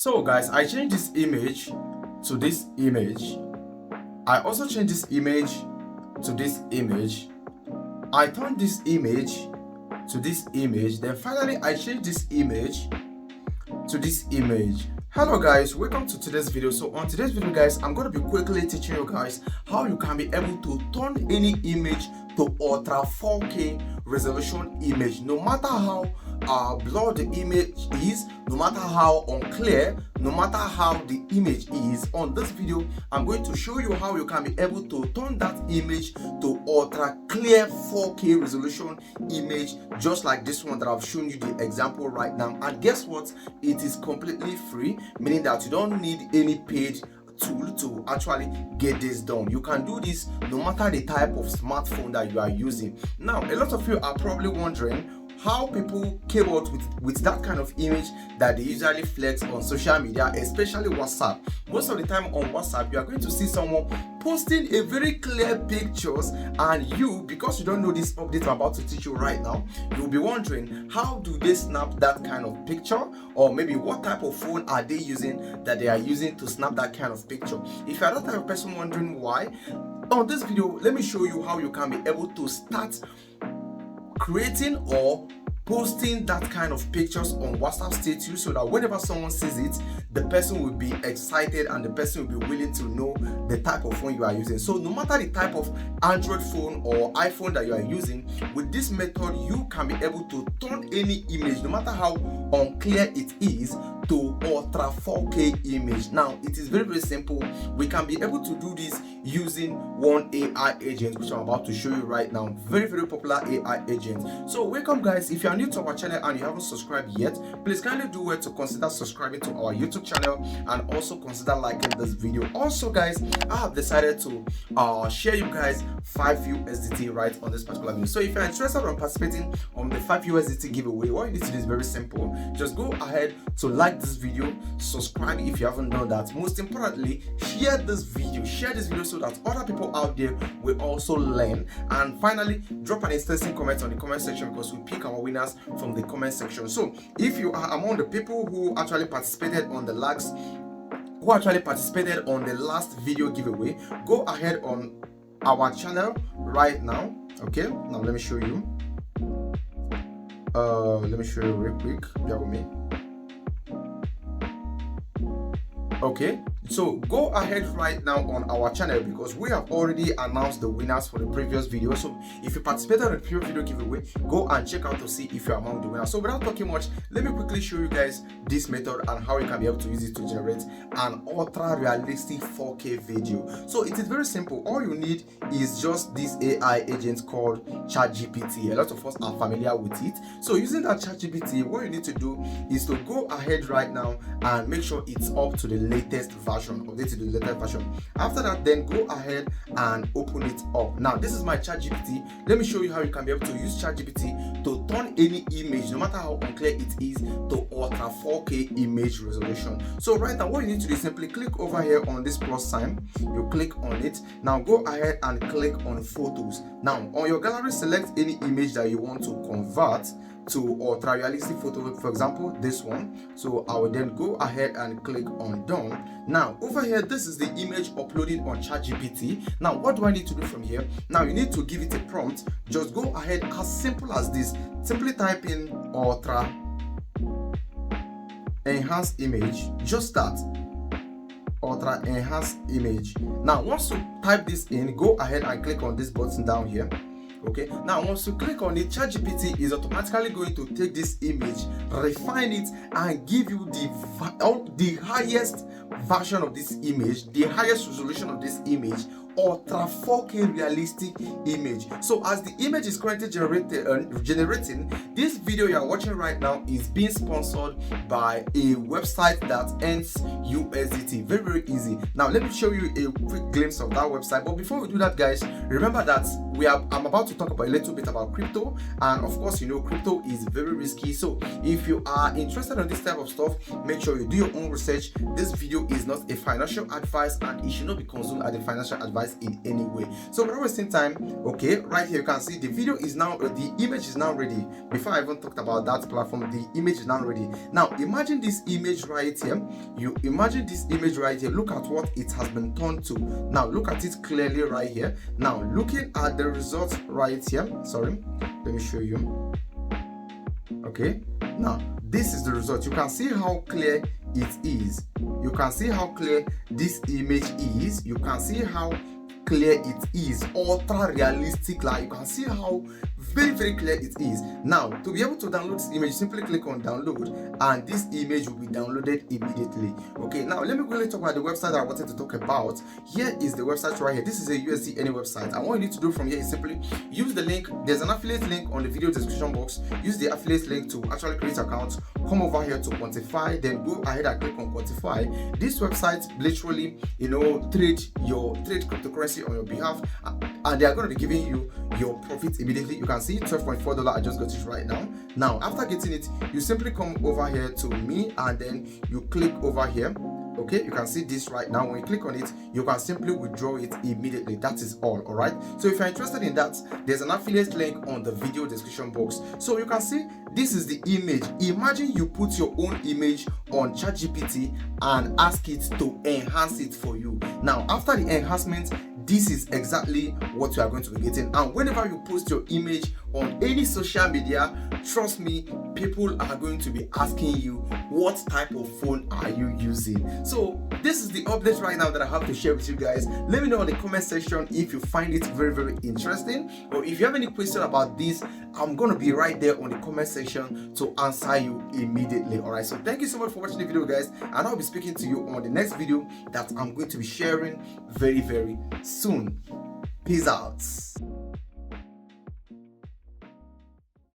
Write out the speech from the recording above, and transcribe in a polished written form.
So guys, I changed this image to this image. I also changed this image to this image. I turned this image to this image. Then finally I changed this image to this image. Hello guys, welcome to today's video. So on today's video guys, I'm going to be quickly teaching you guys how you can be able to turn any image to ultra 4K resolution image, no matter how blurred the image is, no matter how unclear, no matter how the image is. On this video I'm going to show you how you can be able to turn that image to ultra clear 4K resolution image, just like this one that I've shown you the example right now. And guess what, it is completely free, meaning that you don't need any paid tool to actually get this done. You can do this no matter the type of smartphone that you are using. Now a lot of you are probably wondering how people came out with that kind of image that they usually flex on social media, especially WhatsApp. Most of the time on WhatsApp you are going to see someone posting a very clear pictures, and you, because you don't know this update I'm about to teach you right now, you'll be wondering how do they snap that kind of picture, or maybe what type of phone are they using that they are using to snap that kind of picture. If you are that type of person wondering why, on this video let me show you how you can be able to start creating or posting that kind of pictures on WhatsApp status, so that whenever someone sees it, the person will be excited and the person will be willing to know the type of phone you are using. So no matter the type of Android phone or iPhone that you are using, with this method you can be able to turn any image, no matter how unclear it is, to ultra 4K image. Now it is very, very simple. We can be able to do this using one AI agent, which I'm about to show you right now. Very, very popular AI agent. So welcome guys. If you are new to our channel and you haven't subscribed yet, please kindly do well to consider subscribing to our YouTube channel and also consider liking this video. Also guys, I have decided to share you guys 5 USDT right on this particular video. So if you're interested in participating on the 5 USDT giveaway, what you need to do is very simple. Just go ahead to like this video, subscribe if you haven't done that. Most importantly, share this video so that other people out there will also learn. And finally, drop an interesting comment on the comment section, because we pick our winners from the comment section. So if you are among the people who actually participated on the last video giveaway, go ahead on our channel right now. Okay, now let me show you real quick, bear with me. Okay, so go ahead right now on our channel, because we have already announced the winners for the previous video. So if you participated in the previous video giveaway, go and check out to see if you're among the winners. So without talking much, let me quickly show you guys this method and how you can be able to use it to generate an ultra realistic 4K video. So it is very simple. All you need is just this AI agent called ChatGPT. A lot of us are familiar with it. So using that ChatGPT, what you need to do is to go ahead right now and make sure it's up to the latest version, update to the latest version. After that, then go ahead and open it up. Now this is my ChatGPT. Let me show you how you can be able to use ChatGPT to turn any image, no matter how unclear it is, to ultra 4K image resolution. So right now what you need to do is simply click over here on this plus sign. You click on it. Now go ahead and click on photos. Now on your gallery, select any image that you want to convert to ultra realistic photo, for example this one. So I will then go ahead and click on done. Now over here, this is the image uploaded on ChatGPT. Now what do I need to do from here? Now you need to give it a prompt. Just go ahead, as simple as this, simply type in ultra enhanced image, just that, ultra enhanced image. Now once you type this in, go ahead and click on this button down here. Okay, now once you click on it, ChatGPT is automatically going to take this image, refine it, and give you the highest version of this image, the highest resolution of this image, ultra 4K realistic image. So as the image is currently generating, this video you are watching right now is being sponsored by a website that earns USDT. Very, very easy. Now let me show you a quick glimpse of that website. But before we do that guys, remember that I'm about to talk about a little bit about crypto, and of course you know crypto is very risky. So if you are interested in this type of stuff, make sure you do your own research. This video is not a financial advice and it should not be consumed as a financial advice. guys in any way. So without wasting time, okay, right here you can see the video is now, the image is now ready. Before I even talked about that platform, the image is now ready. Now imagine this image right here. You imagine this image right here. Look at what it has been turned to. Now look at it clearly right here. Now looking at the results right here. Sorry, let me show you. Okay, now this is the result. You can see how clear it is. You can see how clear this image is. You can see how clear it is, ultra realistic. Like you can see how very clear it is. Now to be able to download this image, simply click on download and this image will be downloaded immediately. Okay, now let me quickly talk about the website that I wanted to talk about. Here is the website right here. This is a USD any website, and what you need to do from here is simply use the link. There's an affiliate link on the video description box. Use the affiliate link to actually create accounts. Come over here to quantify, then go ahead and click on quantify. This website literally, trade cryptocurrency on your behalf, and they are going to be giving you your profit immediately. You can see $12.4. I just got it right now. Now after getting it, you simply come over here to me and then you click over here. Okay, you can see this right now. When you click on it, you can simply withdraw it immediately. That is all right. So if you're interested in that, there's an affiliate link on the video description box. So you can see this is the image. Imagine you put your own image on ChatGPT and ask it to enhance it for you. Now after the enhancement, this is exactly what you are going to be getting. And whenever you post your image on any social media, trust me, people are going to be asking you what type of phone are you using. So this is the update right now that I have to share with you guys. Let me know in the comment section if you find it very interesting, or if you have any question about this, I'm going to be right there on the comment section to answer you immediately. All right, so thank you so much for watching the video, guys, and I'll be speaking to you on the next video that I'm going to be sharing very soon. Peace out.